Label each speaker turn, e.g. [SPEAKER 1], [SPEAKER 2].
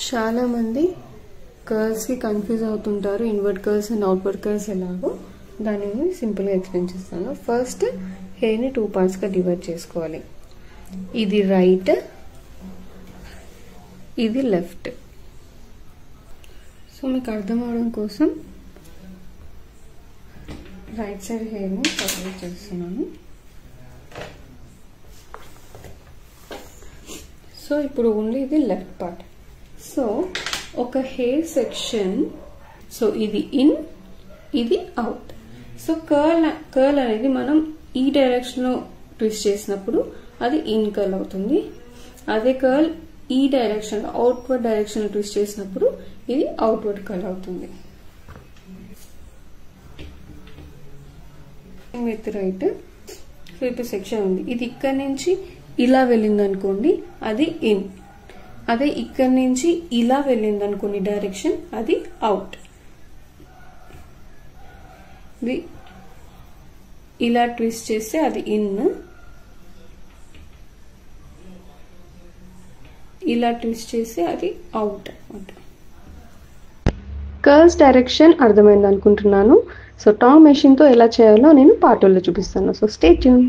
[SPEAKER 1] చాలా మంది కర్ల్స్ కి కన్ఫ్యూజ్ అవుతుంటారు invert curls and outward curls ఎలాగో దానిని సింపుల్ గా ఎక్స్ప్లెయిన్ చేస్తాను. ఫస్ట్ హెయిర్ ని 2 పార్ట్స్ గా డివైడ్ చేసుకోవాలి. ఇది రైట్, ఇది లెఫ్ట్. సో మీకు అర్థం అవడం కోసం రైట్ సైడ్ హెయిర్ ని సపరేట్ చేస్తున్నాను. సో ఇప్పుడు ఓన్లీ ఇది లెఫ్ట్ పార్ట్. సో ఒక హెయిర్ సెక్షన్, సో ఇది ఇన్, ఇది అవుట్. సో కర్ల్ అనేది మనం ఈ డైరెక్షన్ లో ట్విస్ట్ చేసినప్పుడు అది ఇన్ కర్ల్ అవుతుంది. అదే కర్ల్ ఈ డైరెక్షన్ లో అవుట్వర్డ్ డైరెక్షన్ లో ట్విస్ట్ చేసినప్పుడు ఇది అవుట్వర్డ్ కర్ల్ అవుతుంది. With right. సో ఇప్పుడు సెక్షన్ ఉంది, ఇది ఇక్కడ నుంచి ఇలా వెళ్ళింది అనుకోండి అది ఇన్. అదే ఇక్కడ నుంచి ఇలా వెళ్ళింది అనుకోండి డైరెక్షన్ అది అవుట్. ఇలా ట్విస్ట్ చేస్తే అది ఇన్, ఇలా ట్విస్ట్ చేస్తే అది అవుట్ అన్నమాట. కర్ల్స్ డైరెక్షన్ అర్థమైంది అనుకుంటున్నాను. సో టాంగ్ మెషిన్ తో ఎలా చేయాలో నేను పార్ట్ 2లో చూపిస్తాను. So stay tune.